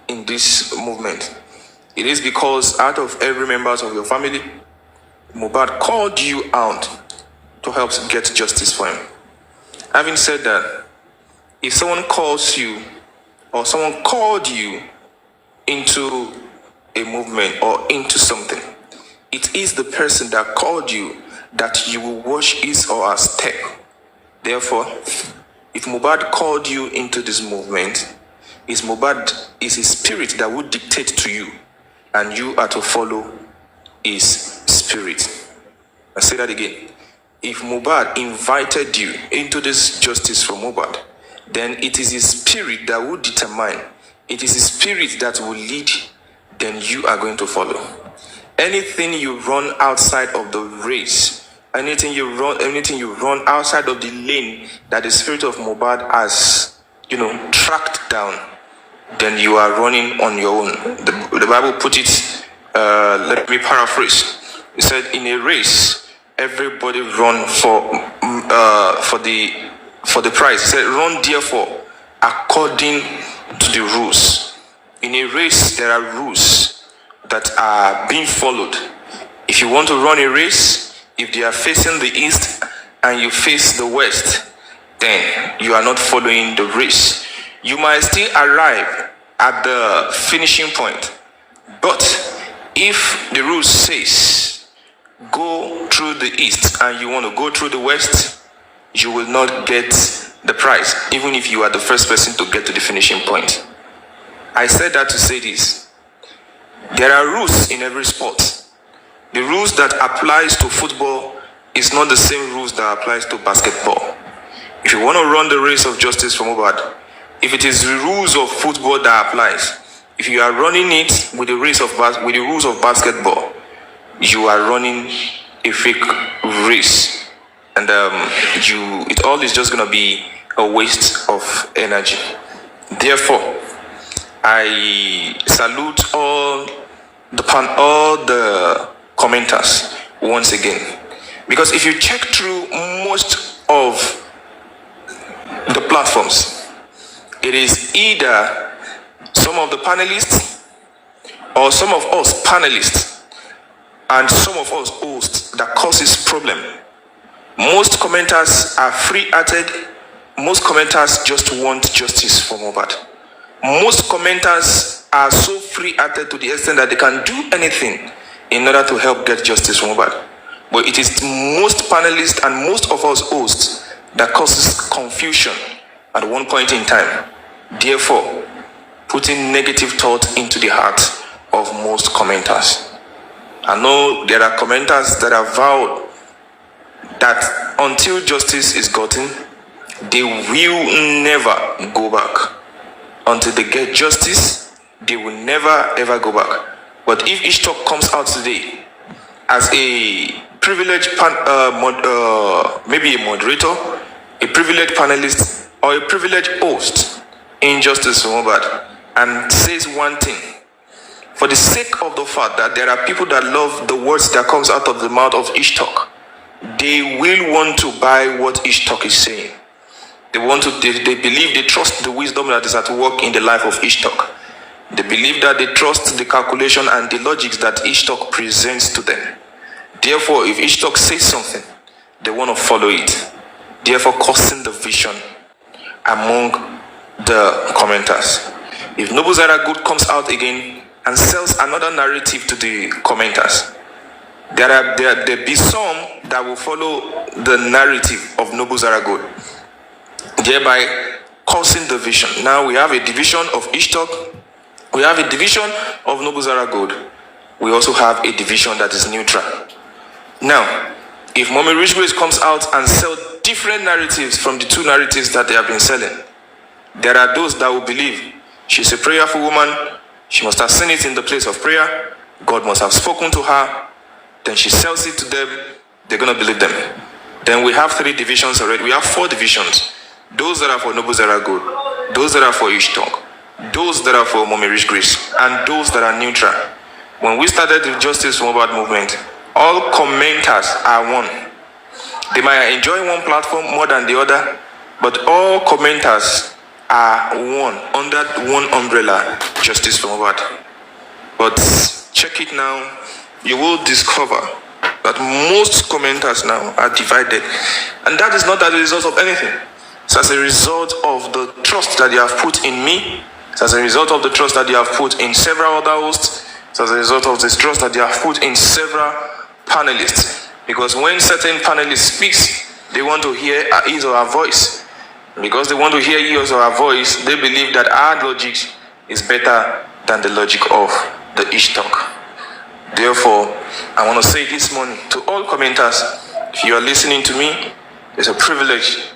in this movement. It is because out of every members of your family, Mohbad called you out to help get justice for him. Having said that, if someone calls you or someone called you into a movement or into something, it is the person that called you that you will watch his or her step. Therefore, if Mohbad called you into this movement, is his spirit that would dictate to you, and you are to follow his spirit. I say that again. If Mohbad invited you into this justice for Mohbad, then it is his spirit that will determine. It is his spirit that will lead, then you are going to follow. Anything you run outside of the race, anything you run outside of the lane that the spirit of Mohbad has, tracked down, then you are running on your own. The Bible put it, let me paraphrase. It said, in a race, everybody run for the prize. It said, run therefore according to the rules. In a race, there are rules that are being followed. If you want to run a race, if they are facing the east and you face the west, then you are not following the race. You might still arrive at the finishing point, but if the rule says go through the east and you want to go through the west, you will not get the prize, even if you are the first person to get to the finishing point. I said that to say this. There are rules in every sport. The rules that applies to football is not the same rules that applies to basketball. If you want to run the race of justice for Mohbad, if it is the rules of football that applies, if you are running it with the rules of basketball, you are running a fake race, and it all is just going to be a waste of energy. Therefore, I salute all the commenters once again, because if you check through most of the platforms, it is either some of the panelists or some of us panelists and some of us hosts that causes problem. Most commenters are free-hearted. Most commenters just want justice for Mohbad. Most commenters are so free-hearted to the extent that they can do anything in order to help get justice for Mohbad. But it is most panelists and most of us hosts that causes confusion at one point in time. Therefore, putting negative thought into the heart of most commenters. I know there are commenters that have vowed that until justice is gotten, they will never go back. Until they get justice, they will never ever go back. But if each talk comes out today as a privileged maybe a moderator, a privileged panelist, or a privileged host in justice for Mohbad, and says one thing, for the sake of the fact that there are people that love the words that comes out of the mouth of each talk, they will want to buy what each talk is saying. They believe, they trust the wisdom that is at work in the life of each talk. They believe that they trust the calculation and the logics that each talk presents to them. Therefore, if each talk says something, they want to follow it. Therefore, causing the vision among the commenters. If Noble Zaira Good comes out again and sells another narrative to the commenters, there be some that will follow the narrative of Noble Zaira Good, thereby causing the division. Now we have a division of each talk. We have a division of Noble Zaira Good. We also have a division that is neutral. Now, if Mommy Rich Grace comes out and sells different narratives from the two narratives that they have been selling, there are those that will believe she's a prayerful woman. She must have seen it in the place of prayer. God must have spoken to her. Then she sells it to them. They're going to believe them. Then we have 3 divisions already. We have 4 divisions. Those that are for Noble Zaira Good, those that are for Ishtok, those that are for Mommy Rich Grace, and those that are neutral. When we started the Justice for Mohbad movement, all commenters are one. They might enjoy one platform more than the other, but all commenters are one under one umbrella. justice for Mohbad. But check it now, you will discover that most commenters now are divided. And that is not as a result of anything. It's as a result of the trust that they have put in me. It's as a result of the trust that they have put in several other hosts. It's as a result of this trust that they have put in several panelists. Because when certain panelists speaks, they want to hear his or her voice. Because they want to hear his or her voice, they believe that our logic is better than the logic of the ish talk. Therefore, I want to say this morning to all commenters, if you are listening to me, it's a privilege.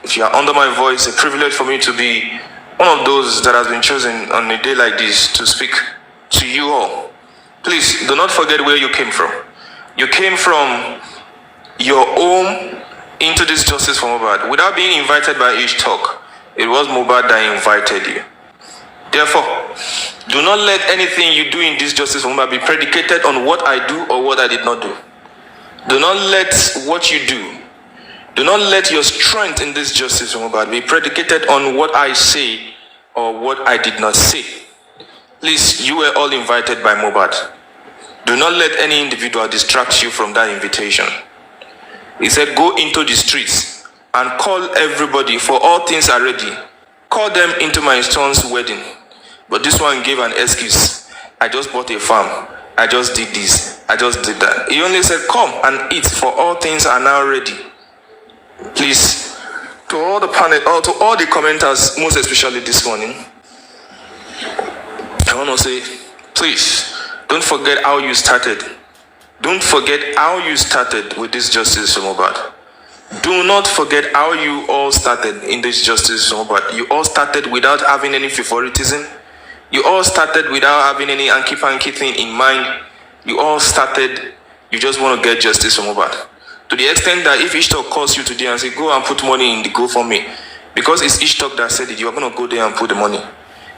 If you are under my voice, it's a privilege for me to be one of those that has been chosen on a day like this to speak to you all. Please, do not forget where you came from. You came from your home into this justice for Mohbad without being invited by Ish Talk. It was Mohbad that invited you. Therefore, do not let anything you do in this justice for Mohbad be predicated on what I do or what I did not do. Do not let what you do not let your strength in this justice for Mohbad be predicated on what I say or what I did not say. Please, you were all invited by Mohbad. Do not let any individual distract you from that invitation. He said, go into the streets and call everybody, for all things are ready. Call them into my son's wedding. But this one gave an excuse. I just bought a farm. I just did this. I just did that. He only said, come and eat, for all things are now ready. Please, to all the panel, or to all the commenters, most especially this morning, I want to say, please, don't forget how you started. Don't forget how you started with this justice for Mohbad. Do not forget how you all started in this justice for Mohbad. You all started without having any favoritism. You all started without having any hanky-panky thing in mind. You all started, you just want to get justice for Mohbad. To the extent that if Ishtok calls you today and say, go and put money in the GoFundMe, because it's Ishtok that said it, you are going to go there and put the money.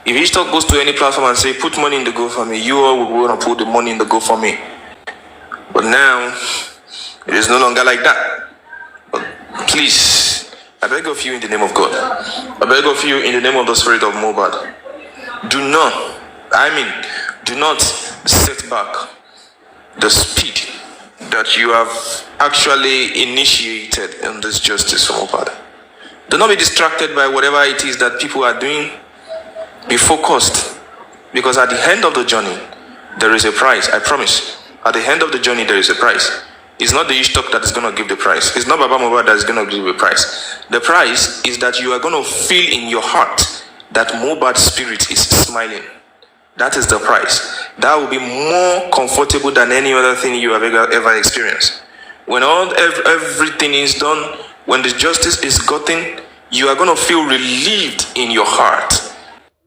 If Ishtok goes to any platform and say, put money in the GoFundMe, you all will want to put the money in the GoFundMe. But now, it is no longer like that. But please, I beg of you in the name of God. I beg of you in the name of the Spirit of Mohbad. Do not set back the speed that you have actually initiated in this justice for Mohbad. Do not be distracted by whatever it is that people are doing. Be focused, because at the end of the journey, there is a prize. I promise. At the end of the journey, there is a prize. It's not the Ishtok that is going to give the prize. It's not Baba Mohbad that is going to give the prize. The prize is that you are going to feel in your heart that Mohbad's spirit is smiling. That is the prize. That will be more comfortable than any other thing you have ever experienced. When everything is done, when the justice is gotten, you are going to feel relieved in your heart.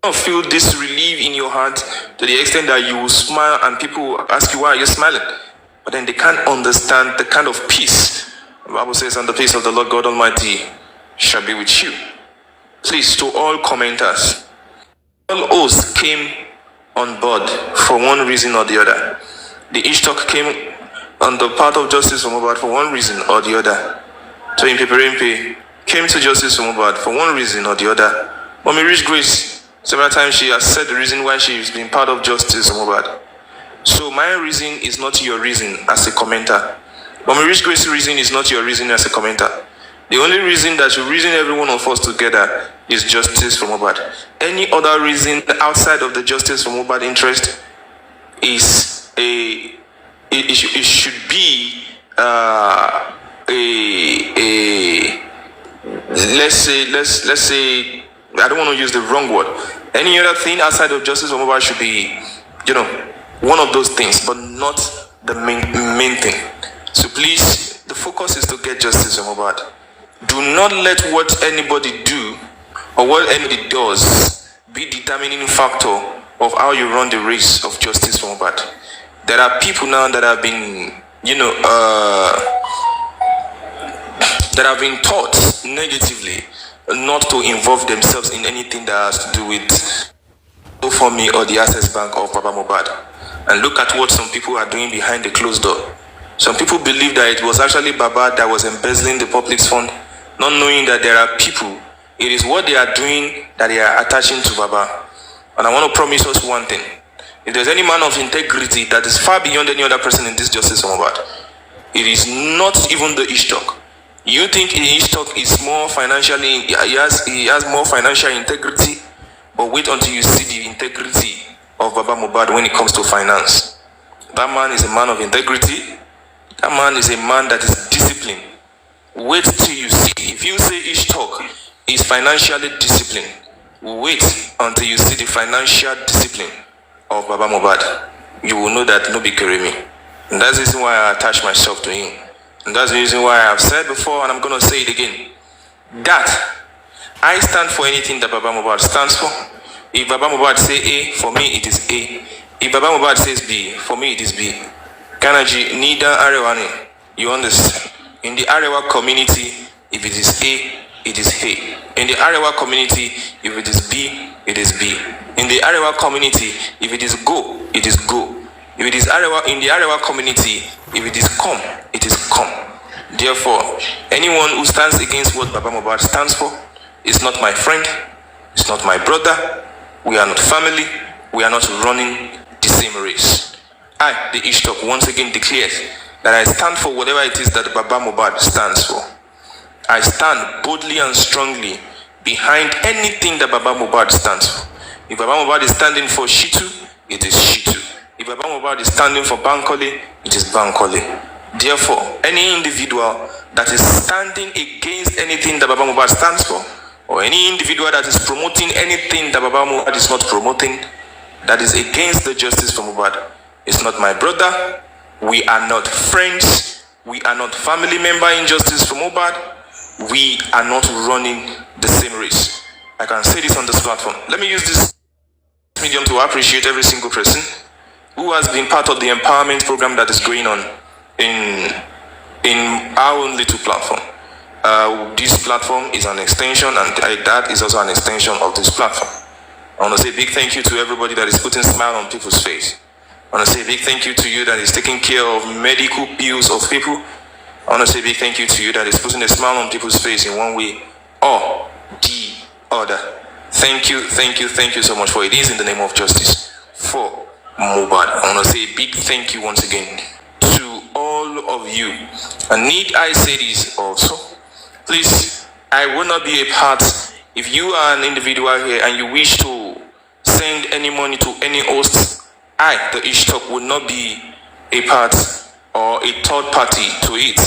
You will feel this relief in your heart to the extent that you will smile and people will ask you, why are you smiling? But then they can't understand the kind of peace. The Bible says, and the peace of the Lord God Almighty shall be with you. Please, to all commenters, all hosts came on board for one reason or the other. The Ishtok came on the path of justice for Mohbad for one reason or the other. Toyin Peperempe came to justice for Mohbad for one reason or the other. Mommy Rich Grace, several times she has said the reason why she's been part of justice for Mohbad. So my reason is not your reason as a commenter. Mommy Rich Grace's reason is not your reason as a commenter. The only reason that should reason every one of us together is justice for Mohbad. Any other reason outside of the justice for Mohbad interest is it should be let's say I don't want to use the wrong word. Any other thing outside of justice for Mohbad should be, one of those things, but not the main thing. So please, the focus is to get justice for Mohbad. Do not let what anybody do or what anybody does be determining factor of how you run the race of justice for Mohbad. There are people now that have been, that have been taught negatively not to involve themselves in anything that has to do with GoFundMe or the Access Bank of Baba Mohbad. And look at what some people are doing behind the closed door. Some people believe that it was actually Baba that was embezzling the public's fund, not knowing that there are people. It is what they are doing that they are attaching to Baba. And I want to promise us one thing. If there's any man of integrity that is far beyond any other person in this justice of Mohbad, it is not even the Ishtok. You think Ishtok is more financially, he has more financial integrity, but wait until you see the integrity of Baba Mohbad when it comes to finance. That man is a man of integrity. That man is a man that is disciplined. Wait till you see. If you say Ishtok is financially disciplined, wait until you see the financial discipline of Baba Mohbad. You will know that no be Keremi. And that's the reason why I attach myself to him. And that's the reason why I have said before, and I'm going to say it again, that I stand for anything that Baba Mohbad stands for. If Baba Mohbad say A, for me it is A. If Baba Mohbad says B, for me it is B. Kanaji, neither Arewani. You understand? In the Arewa community, if it is A, it is A. In the Arewa community, if it is B, it is B. In the Arewa community, if it is go, it is go. If it is Arewa, in the Arewa community, if it is come, it is come. Therefore, anyone who stands against what Baba Mohbad stands for is not my friend, it's not my brother, we are not family, we are not running the same race. I, the Ishtok, once again declares that I stand for whatever it is that Baba Mohbad stands for. I stand boldly and strongly behind anything that Baba Mohbad stands for. If Baba Mohbad is standing for Shitu, it is Shitu. If Baba Mohbad is standing for Bankole, it is Bankole. Therefore, any individual that is standing against anything that Baba Mohbad stands for, or any individual that is promoting anything that Baba Mohbad is not promoting, that is against the justice for Mohbad, is not my brother. We are not friends. We are not family member in justice for Mohbad. We are not running the same race. I can say this on this platform. Let me use this medium to appreciate every single person who has been part of the empowerment program that is going on in our own little platform. This platform is an extension, and that is also an extension of this platform. I want to say a big thank you to everybody that is putting a smile on people's face. I want to say a big thank you to you that is taking care of medical bills of people. I want to say a big thank you to you that is putting a smile on people's face in one way or the other. Thank you, thank you, thank you so much, for it is in the name of justice for Mohbad. I want to say a big thank you once again to all of you. And need I say this also? Please, I will not be a part. If you are an individual here and you wish to send any money to any host, I, the Ishtok, will not be a part or a third party to it.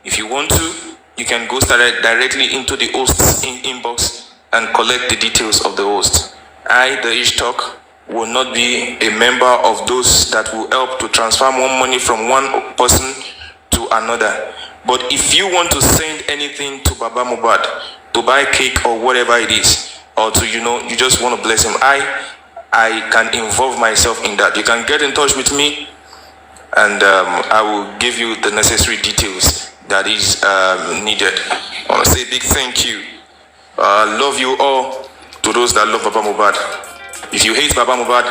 If you want to, you can go directly into the host's inbox and collect the details of the host. I, the Ishtok, will not be a member of those that will help to transfer more money from one person to another. But if you want to send anything to Baba Mohbad, to buy cake or whatever it is, or to, you just want to bless him, I can involve myself in that. You can get in touch with me, and I will give you the necessary details that is needed. I want to say a big thank you. Love you all. To those that love Baba Mohbad. If you hate Baba Mohbad,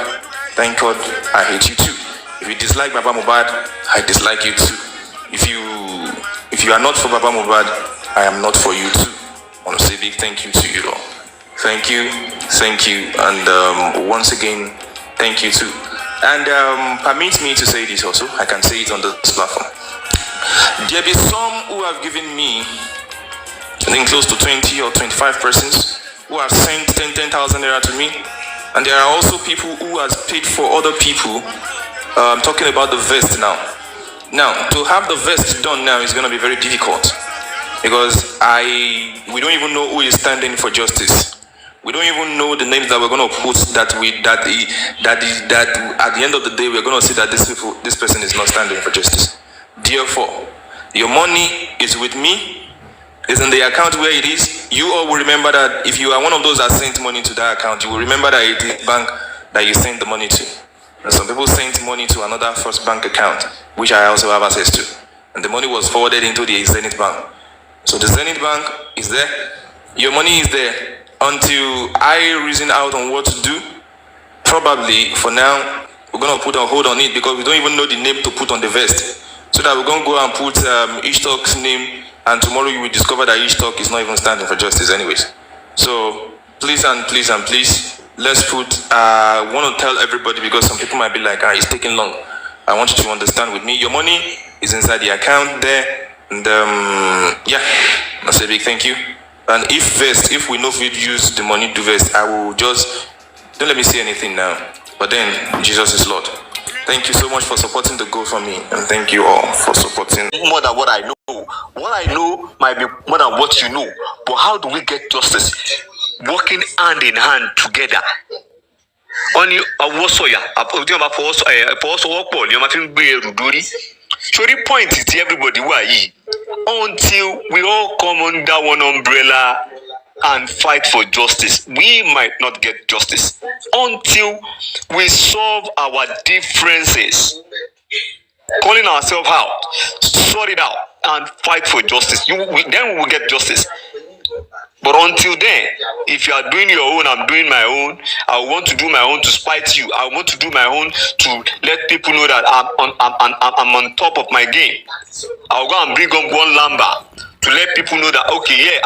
thank God I hate you too. If you dislike Baba Mohbad, I dislike you too. If you are not for Baba Mohbad, I am not for you too. I want to say a big thank you to you all. Thank you, and once again, thank you too. And permit me to say this also. I can say it on this platform. There be some who have given me, I think close to 20 or 25 persons who have sent 10,000 naira to me, and there are also people who has paid for other people. I'm talking about the vest now. Now, to have the vest done now is going to be very difficult, because we don't even know who is standing for justice. We don't even know the names that we're going to put that at the end of the day we're going to see that this person is not standing for justice. Therefore, your money is with me, is in the account where it is. You all will remember that if you are one of those that sent money to that account, you will remember that it is bank that you sent the money to. And some people sent money to another first bank account, which I also have access to. And the money was forwarded into the Zenith Bank. So the Zenith Bank is there. Your money is there. Until I reason out on what to do, probably for now, we're going to put a hold on it, because we don't even know the name to put on the vest. So that we're going to go and put Ishtok's name, and tomorrow you will discover that Ishtok is not even standing for justice anyways. So please and please and please, let's put, I want to tell everybody, because some people might be like, it's taking long. I want you to understand with me, your money is inside the account there. And yeah, that's a big thank you. And if we know if we use the money to vest, I will just, don't let me say anything now. But then, Jesus is Lord. Thank you so much for supporting the goal for me. And thank you all for supporting. More than what I know. What I know might be more than what you know. But how do we get justice? Working hand in hand together. Only a warsoya, a work you might be a ruduri. So the point is everybody why until we all come under one umbrella and fight for justice, we might not get justice until we solve our differences, calling ourselves out, sort it out, and fight for justice. Then we will get justice. But until then, if you are doing your own, I'm doing my own. I want to do my own to spite you. I want to do my own to let people know that I'm on top of my game. I'll go and bring up one lamba to let people know that, okay,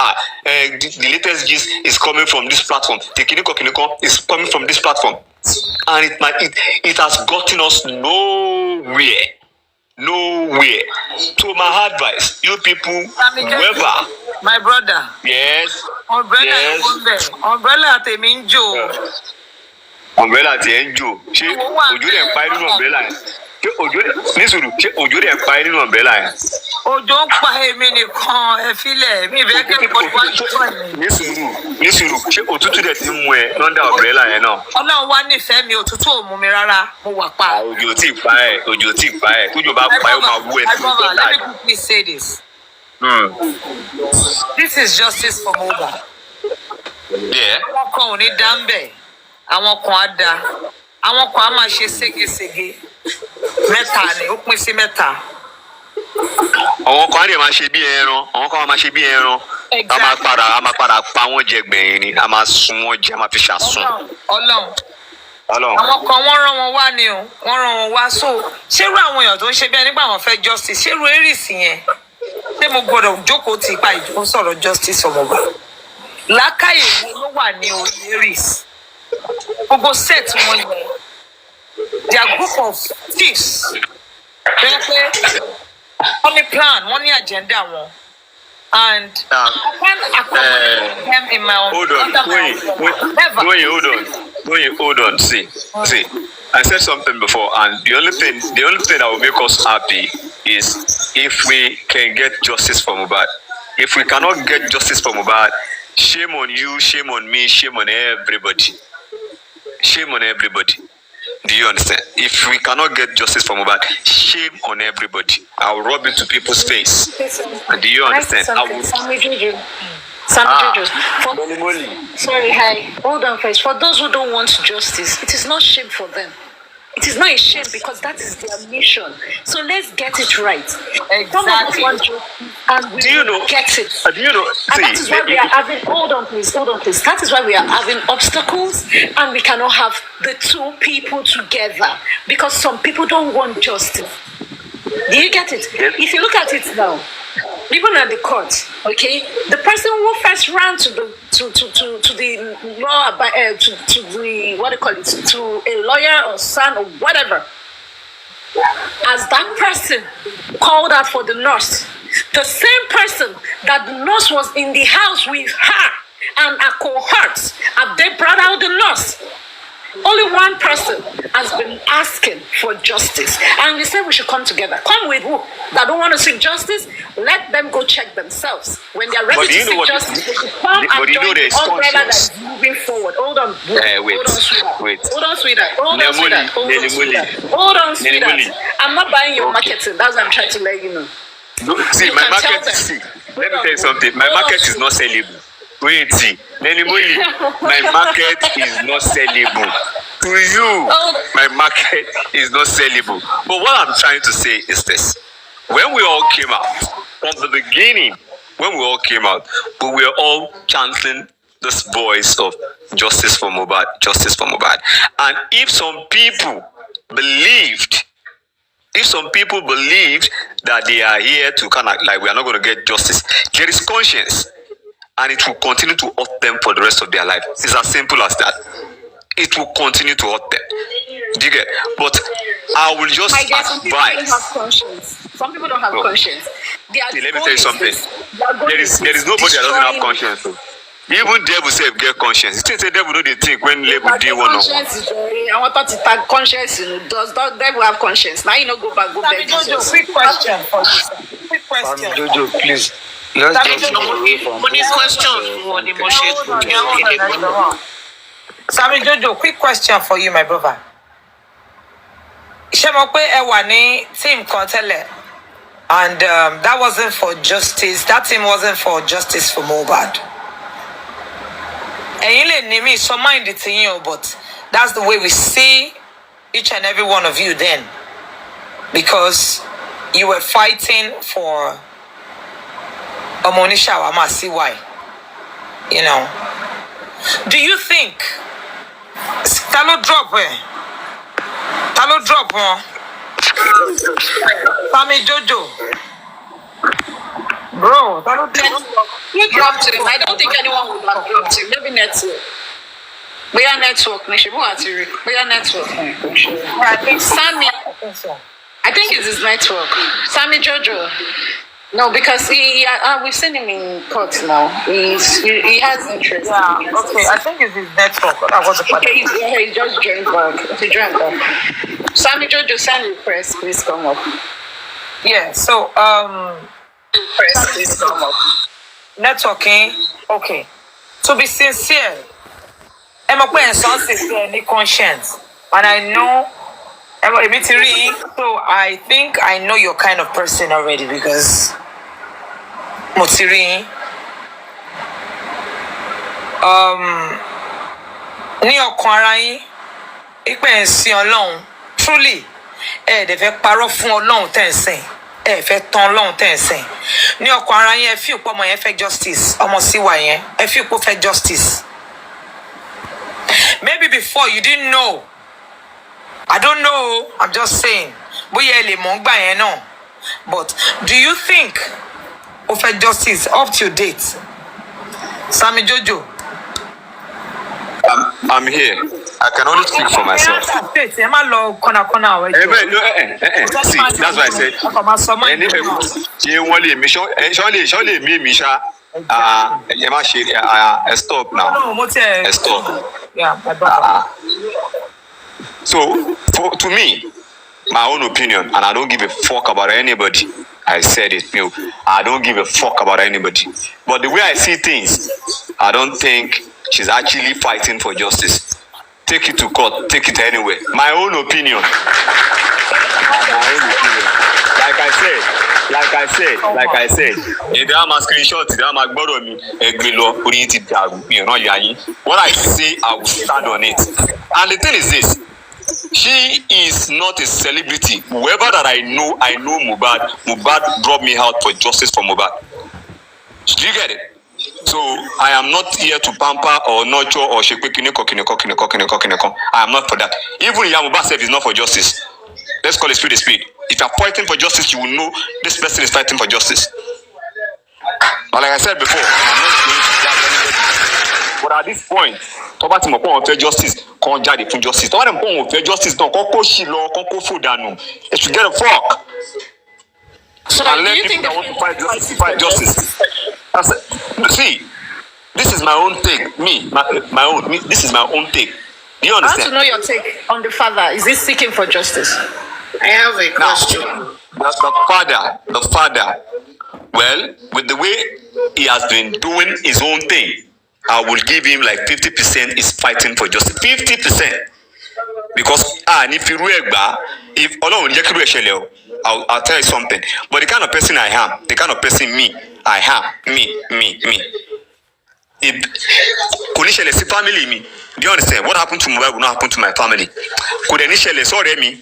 the latest gist is coming from this platform. The Kiniko is coming from this platform. And it has gotten us nowhere. Nowhere. So my advice, you people, whoever. My brother. Yes. Umbrella. Yes. Umbrella at a minjo. Umbrella at the enjo. She would you empire umbrella? Ojo de empire umbrella. Oh, don't buy me any con a file. Me very good. Nisuru, she otutu de timwe under umbrella, you know. Ọlọ́run wá nífẹ̀ẹ́ mi òtútù mú mi rárá, mo wà pa. Ojo ti pa ẹ, ojo ti pa ẹ. Kujo ba pa ẹ ma wo ẹ. Let me quickly say this. This is justice for Mohbad. Yeah. Àwọn kan ò ní dá ń bẹ̀, àwọn kan á dá, àwọn kan á máa ṣe ségesège. Mẹ́ta ni, ó pín sí mẹ́ta. Àwọn kan lè máa ṣe bí ẹran, àwọn kan máa ṣe bí ẹran. A máa padà pa wọ́n jẹ gbẹ̀yìn ni, a máa sun wọ́n jẹ, a máa fi ṣàsun. Ọlọ́run. Àwọn kan wọ́n rán wọn wá ni o, wọ́n rán wọn wá. So, ṣérú àwọn èèyàn tó ń ṣe bí ẹni pé àwọn fẹ́ justice, ṣérú Aries yẹn? Ṣé mo gbọ́dọ̀ jókòó ti ipa ìjọ sọ̀rọ̀ justice ọmọọba? Lákàyè wo ló wà ní orí Aries? Gbogbo set wọn yẹn. They are group of thieves. Bẹ́ẹ̀ pé wọ́n ní plan, wọ́n ní agenda wọn. And I can't accommodate them in my own. Hold on. See. I said something before, and the only thing that will make us happy is if we can get justice for Mohbad. If we cannot get justice for Mohbad, shame on you, shame on me, shame on everybody. Shame on everybody. Do you understand? If we cannot get justice for Mohbad, shame on everybody. I will rub it to people's face. Do you understand? Sorry, hi. Hold on first. For those who don't want justice, it is not shame for them. It is not a shame because that is their mission. So let's get it right. Exactly. And we get it. Do you know? And that is why we are having, hold on please. That is why we are having obstacles and we cannot have the two people together because some people don't want justice. Do you get it? Yes. If you look at it now, even at the court, okay, the person who first ran to the law to the what do you call it, to a lawyer or son or whatever, as that person called out for the nurse, the same person that the nurse was in the house with her and her cohorts, have they brought out the nurse? Only one person has been asking for justice. And we say we should come together. Come with who? That don't want to seek justice? Let them go check themselves. When they're ready to seek justice, they should come and join the umbrella that is moving forward. Hold on, wait. Hold on, sweetheart. I'm not buying your marketing. That's what I'm trying to let you know. See, my market is sick. Let me tell you something. My market is not sellable. Wait, see. My market is not sellable. To you, my market is not sellable. But what I'm trying to say is this. When we all came out, from the beginning, we were all chanting this voice of justice for Mohbad. And if some people believed that they are here to kind of like we are not going to get justice, there is conscience. And it will continue to hurt them for the rest of their life. It's as simple as that. it will continue to hurt them. Do you get? But I will just I guess some people don't advise. have conscience. Some people don't have conscience. See, let me tell you something. There is nobody that doesn't have conscience. Even devil say get conscience. Still say devil know they think when label do one on one. I want to tag conscience. Does that devil have conscience? Now you know go back, go back. Jojo, quick question for you. Quick question. Jojo, please. Let's just Money Sammy Jojo, quick question for you, my brother. Ṣé mo pé ẹ wà ní team kan tẹ́lẹ̀, and that wasn't for justice. That team wasn't for justice for Mohbad. Ẹ̀yin lè ní mi sọ mind ti yín o, but that's the way we see each and every one of you then, because you were fighting for ọmọ oníṣàwámà sí why, you know. Do you think ta ló drop wọn? Sammy Jojo, bro, ta ló drop? Who dropped him? I don't think anyone would have dropped him. Maybe network. Bóyá network. Bóyá network. I think Sammy. so. I think it's his network. Sammy Jojo. No, because we've seen him in court now. He has interest. Yeah, okay. I think it's his network. That was the Okay, he just joined back. He joined back. Sammy Jojo, send request, please come up. Yeah, so Request, please come up. networking. Okay. To be sincere, I'm a person sincere ní conscience, and I know ME3T, so I think I know your kind of person already because Motiri ní ọkàn ara yín ipe ń sin Ọlọ́run truly dẹ̀ fẹ́ parọ́ fún Ọlọ́run tẹ́ ń sìn, fẹ́ tàn Ọlọ́run tẹ́ ń sìn. Ní ọkàn ara yín ẹ fi ìpò ọmọ yẹn fẹ́ justice, ọmọ síwà yẹn ẹ fi ìpò fẹ́ justice. Maybe before you didn't know. I don't know, I'm just saying. Bóyá ẹ lè mọ̀ ńgbà yẹn náà. But do you think ó fẹ́ justice up to date? Sammy Jojo. I'm here. I can only speak for myself. Ẹ má lọ kọ́nà àwọn ẹjọ́. See, that's why I said. Ṣé wọ́n lè mi ṣọ́ lè mí mi ṣá? Ẹ má ṣe stop now. No, mo tẹ. Stop. Yeah, my brother. So, to me, my own opinion, and I don't give a fuck about anybody. I said it, I don't give a fuck about anybody. But the way I see things, I don't think she's actually fighting for justice. Take it to court, take it anywhere. My own opinion. Like I said, if I'm a screenshot, if I'm a borrow me, what I say, I will stand on it. And the thing is this. She is not a celebrity. Whoever that I know Mohbad. Mohbad brought me out for justice for Mohbad. Do you get it? So I am not here to pamper or nurture or shake kineko. I am not for that. Even Mohbad self is not for justice. Let's call it speed a speed. If you are fighting for justice, you will know this person is fighting for justice. But like I said before, I'm not going to judge anybody. But at this point, tọ́ba tí mo pọ̀ wọn fẹ́ justice kan jáde fún justice tọ́ba tí mo pọ̀ wọn fẹ́ justice náà kọ́kọ́ sí lọ kọ́kọ́ fò dànù it should get a fuck. So and let people that want to fight justice. See, this is my own take. My own. This is my own take. Do you understand? I want to know your take on the father. Is he seeking for justice? I have a question. Now, the father. Well, with the way he has been doing his own thing, I will give him like 50% is fighting for justice. 50%. Because if I'll tell you something. But the kind of person I am, the kind of person I am, me. If family me, do you understand? What happened to Mohbad will not happen to my family. Could initially sorry me,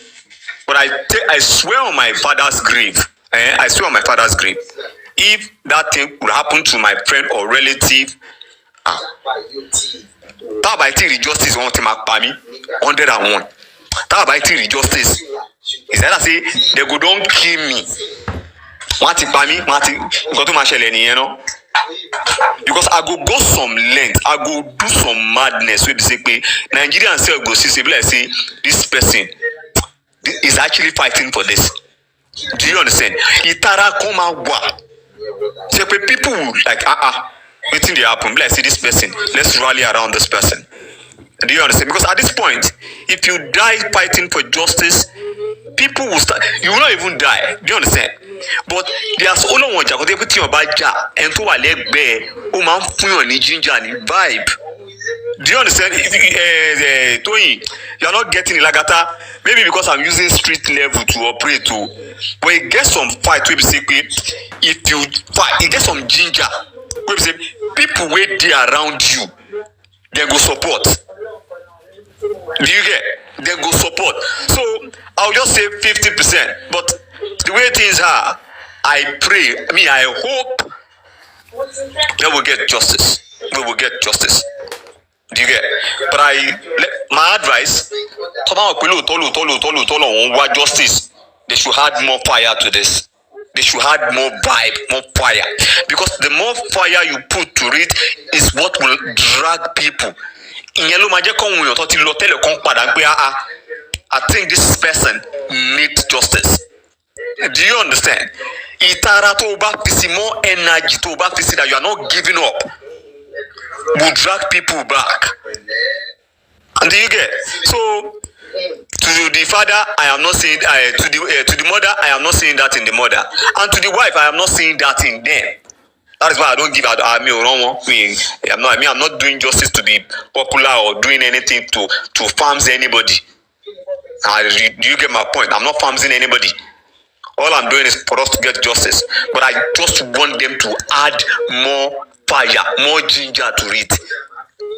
but I swear on my father's grave. I swear on my father's grave. If that thing would happen to my friend or relative, that by the justice want to make by me 101. That by the justice is that I say they go don't kill me. Want to buy me, want to go to my shell, you know. Because I go some length, I go do some madness. Wey be say Nigerian self go see say be like say this person is actually fighting for this. Do you understand? Itara come out wa. Say people like wetin dey happen? Be like say this person, let's rally around this person. Do you understand? Because at this point, if you die fighting for justice, people will start. You will not even die. Do you understand? But there's only one jack. They put you about ja and to a leg bear. Oh man, fun ni ginger ni vibe. Do you understand? Tony, you are not getting lagata. Maybe because I'm using street level to operate too. But it gets some fight. We say if you fight, it gets some ginger. We say people wait there around you, they go support. Do you get? They go support. So I'll just say 50%. But the way things are, I pray. I hope that we'll get justice. We will get justice. Do you get? But my advice, justice. They should add more fire to this. They should add more vibe, more fire. Because the more fire you put to it is what will drag people. I think this person needs justice. Do you understand? Itara to more energy to that you are not giving up will drag people back. And do you get? So to the father, I am not saying to the mother, I am not saying that in the mother, and to the wife, I am not saying that in them. That is why I don't give out. I'm not doing justice to be popular or doing anything to farms anybody. Do you get my point? I'm not farming anybody. All I'm doing is for us to get justice. But I just want them to add more fire, more ginger to it.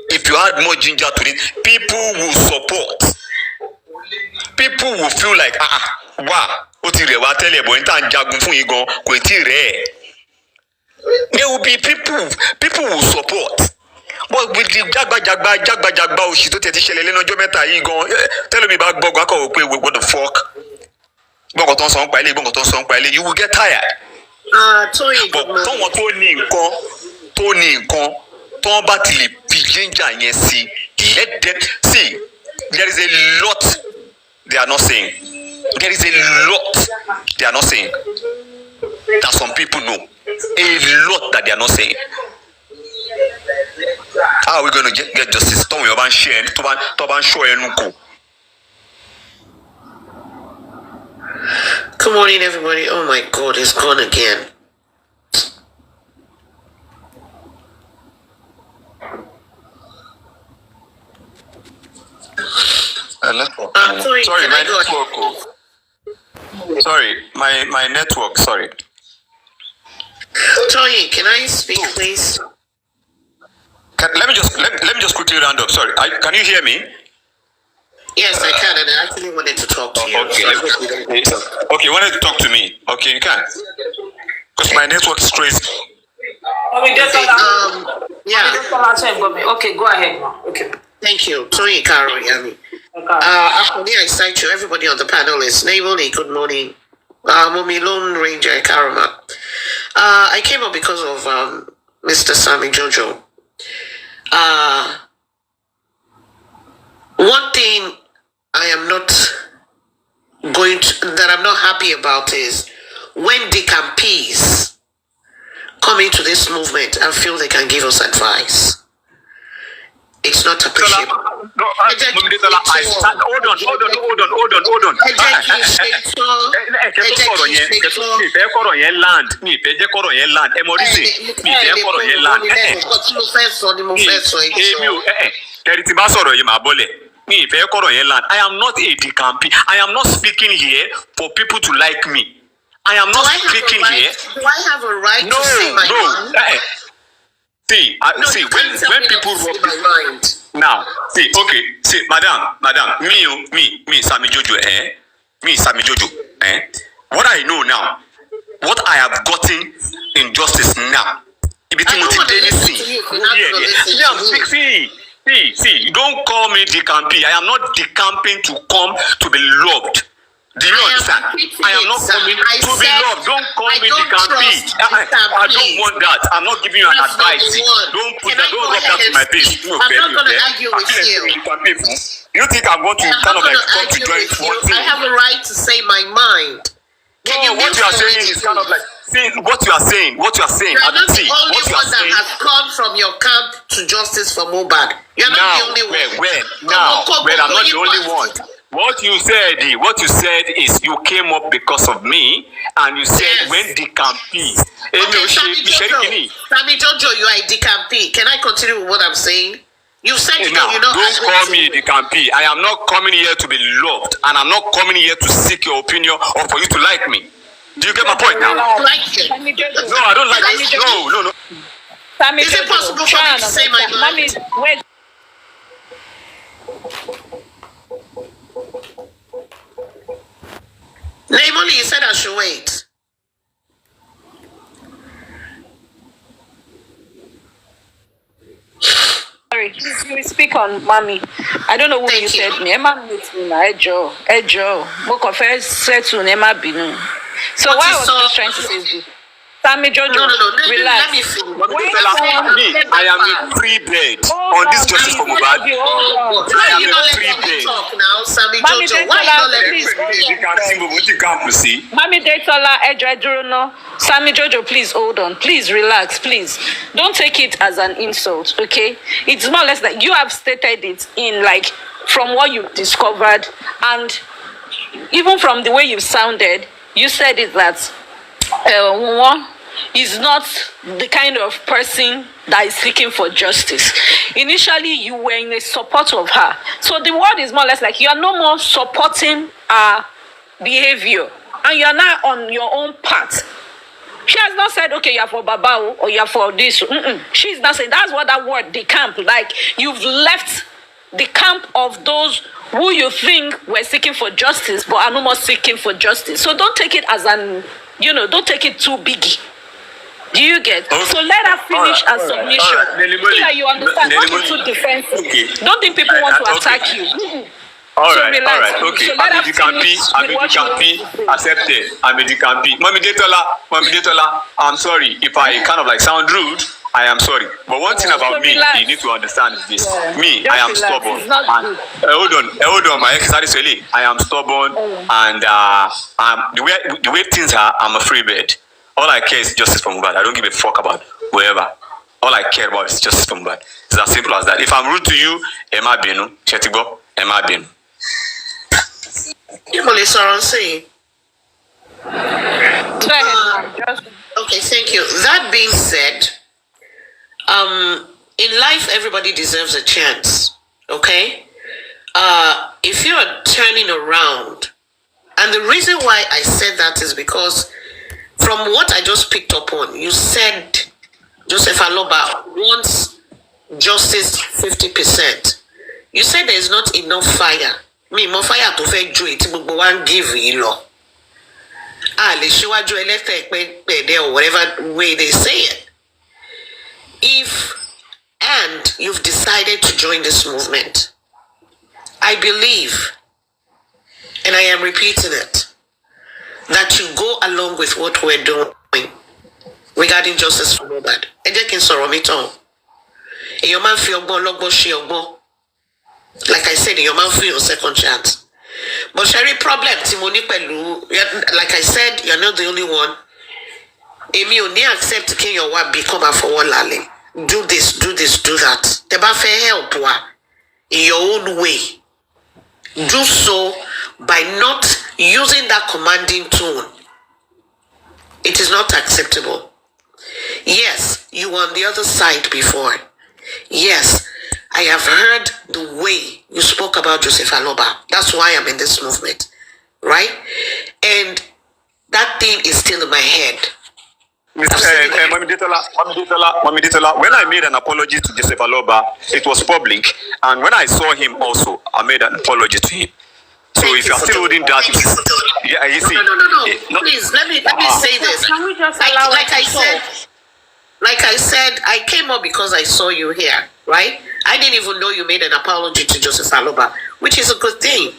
If you add more ginger to it, people will support. People will feel like, wow, there will be people will support. But with the jagba oshito tete shelele no jometa yi gan tell me about gbogbo akọ pe what the fuck gbogbo ton so npa ile you will get tired. Toyin but ton tó ní nǹkan ton bá ti lè fi ginger yẹn sí let them see there is a lot they are not saying. There is a lot they are not saying that some people know. A lot that they are not saying. How are we going to get justice? Good morning, everybody. Oh my God, it's gone again. Sorry, my network. Sorry, my network. Sorry. Toyin, can I speak, please? Let me just quickly round up. Sorry, can you hear me? Yes, I can, and I actually wanted to talk to you. Okay, okay, you wanted to talk to me. Okay, you can. Because my network is crazy. Yeah. Okay, go ahead. Okay. Thank you, Toyin Karo Yami. I cite you. Everybody on the panel is Navoli. Good morning. Mummy Lone Ranger Karama. I came up because of Mr. Sammy Jojo. One thing I am not that I'm not happy about is when they can peace come into this movement and feel they can give us advice. It's not appreciable. Hold on. I am not a decampy. I am not speaking here for people to like me. I am not speaking here. Do I have a right to say my mind? See, when people rub this now, madam, me, Sammy Jojo, what I know now, what I have gotten in justice now, see, don't call me decamping. I am not decamping to come to be loved. Do you understand? I am not coming to be loved. Don't call me the campaign. I don't want that. I'm not giving you an advice. Don't put that. Don't rub that in my face. I'm not going to argue with you. You think I'm going to kind of like come to join one thing? I have a right to say my mind. What you are saying is kind of like what you are saying. What you are saying. You're not the only one that has come from your camp to justice for Mohbad. You're not the only one. I'm not the only one. What you said is you came up because of me, and you said when the campaign. Sammy Jojo, you are a DCAMP. Can I continue with what I'm saying? You said you know. Don't call me the campaign. I am not coming here to be loved, and I'm not coming here to seek your opinion or for you to like me. Do you get my point now? I like it. No, I don't like it. No. Is it possible for me to say my mind? Wait. Namely, you said I should wait. Sorry, you speak on mommy. I don't know what you said. Emma meets me now. Ejo. Mo confess said to Emma Binu. So what I was just trying to say is this. Sammy Jojo, relax. Let me finish. I am a free bed on this justice for Mohbad. Why are you not letting me talk now, Sammy Jojo? Why are you not letting me see? Mami Detola, Ejo Edurono. Sammy Jojo, please hold on. Please relax, please. Don't take it as an insult, okay? It's more or less that you have stated it in like from what you've discovered, and even from the way you've sounded, you said it that is not the kind of person that is seeking for justice. Initially, you were in a support of her. So the word is more or less like you are no more supporting her behavior, and you are now on your own path. She has not said, okay, you are for Babao or you are for this. She's not saying that's what that word, the camp, like you've left the camp of those who you think were seeking for justice but are no more seeking for justice. So don't take it as an, don't take it too biggy. Do you get? Okay. So let her finish her submission. So that you understand. Don't be too defensive. Okay. Don't think people want to attack you. All right, okay. I'm a DCAMP, accepted. I'm a DCAMP. Mami Detola, I'm sorry if I kind of like sound rude. I am sorry. But one thing about me, you need to understand is this. Me, I am stubborn. Hold on, my ex I am stubborn, and the way things are, I'm a free bird. All I care is justice for Mohbad. I don't give a fuck about whoever. All I care about is justice for Mohbad. It's as simple as that. If I'm rude to you, Emma Binu, Chetibo, Emma Binu. Okay, thank you. That being said, in life, everybody deserves a chance. Okay? If you are turning around, and the reason why I said that is because from what I just picked up on, you said Joseph Aloba wants justice 50%. You said there is not enough fire. More fire to fake Joy to one give you law. Or whatever way they say it. And you've decided to join this movement, I believe, and I am repeating it, that you go along with what we're doing regarding justice for Mohbad. Like I said, your man feel your second chance. But Sherry, problem, Timoni Pelu, like I said, you're not the only one. Emi only accept king your wife become a for one lale. Do this, do that. Teba fair help in your own way. Do so by not using that commanding tone. It is not acceptable. Yes, you were on the other side before. Yes, I have heard the way you spoke about Joseph Aloba. That's why I'm in this movement. Right? And that thing is still in my head. Mami Detola, when I made an apology to Joseph Aloba, it was public. And when I saw him also, I made an apology to him. So if you're still holding that, yeah, you see. No. Please, let me say this. Can we just allow like I said, I came up because I saw you here, right? I didn't even know you made an apology to Joseph Aloba, which is a good thing.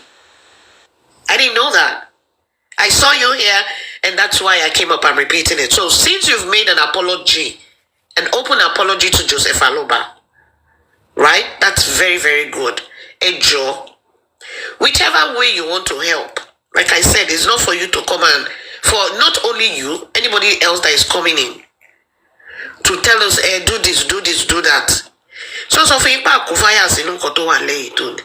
I didn't know that. I saw you here, and that's why I came up and repeating it. So since you've made an apology, an open apology to Joseph Aloba, right? That's very, very good. Hey, Joe, whichever way you want to help, like I said, it's not for you to come and, for not only you, anybody else that is coming in, to tell us, do this, do this, do that. So for ipa kufaya sinu koto wa lei to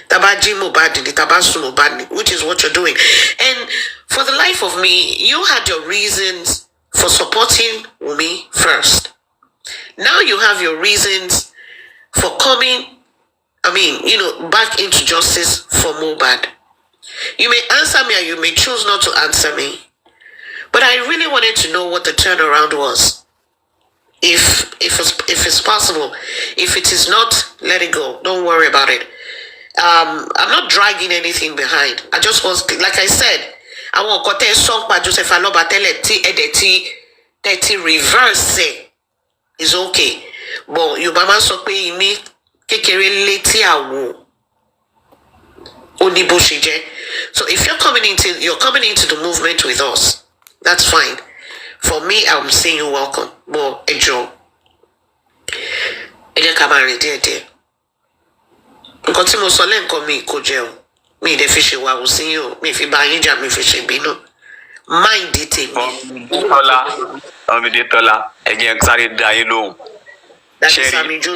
tabaji Mohbad ni tabasu Mohbad, which is what you're doing. And for the life of me, you had your reasons for supporting me first. Now you have your reasons for coming, back into justice for Mohbad. You may answer me or you may choose not to answer me. But I really wanted to know what the turnaround was. If it's possible. If it is not, let it go. Don't worry about it. I'm not dragging anything behind. I just was, like I said, I want to tell song by Joseph Aloba tell it reverse is okay. But you mama so pe me kekere leti awo onibosije. So if you're coming into the movement with us, that's fine. For me, I'm saying you're welcome. But enjoy. Eje kamari dear. Because mo so len ko mi ko je o. Mi de fi se wa wo sin yo. Mi fi ba yin ja mi fi se binu. Mind it me. Tola. Again, sorry, die low. That is Sammy Joe.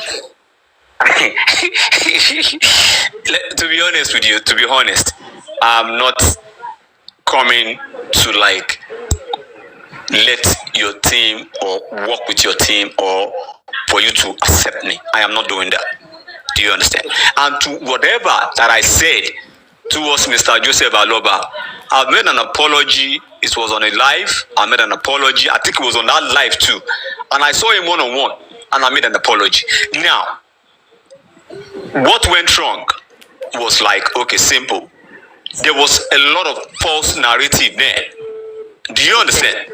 To be honest with you, I'm not coming to like let your team or work with your team or for you to accept me. I am not doing that. Do you understand? And to whatever that I said towards Mr. Joseph Aloba, I've made an apology. It was on a live. I made an apology. I think it was on that live too. And I saw him one-on-one and I made an apology. Now, what went wrong was like, okay, simple. There was a lot of false narrative there. Do you understand?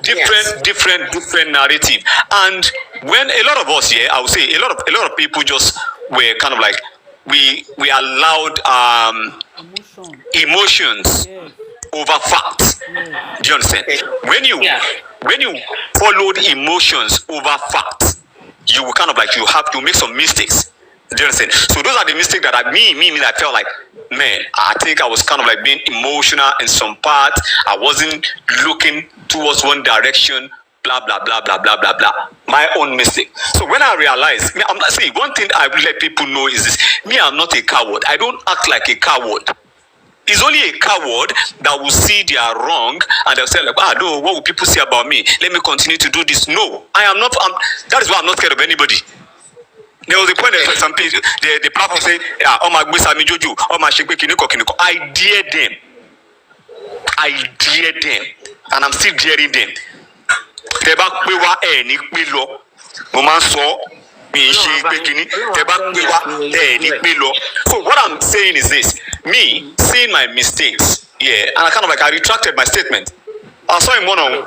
Different narrative. And when a lot of us here, I would say a lot of people just were kind of like we allowed emotions over facts. Do you understand? When you followed emotions over facts, you will kind of like you have to make some mistakes. Do you understand? So those are the mistakes that I felt like, man, I think I was kind of like being emotional in some parts. I wasn't looking towards one direction, blah, blah, blah, blah, blah, blah, blah. My own mistake. So when I realized, one thing I will let people know is this. Me, I'm not a coward. I don't act like a coward. It's only a coward that will see they are wrong and they'll say like, no, what will people say about me? Let me continue to do this. No, I am not. That is why I'm not scared of anybody. There was a point that some people, the platform say, oh my Sami Jojo, oh my Shekwe Kiniko. I dare them. And I'm still daring them. So what I'm saying is this. Me, seeing my mistakes, and I kind of like, I retracted my statement. I saw him one-on-one.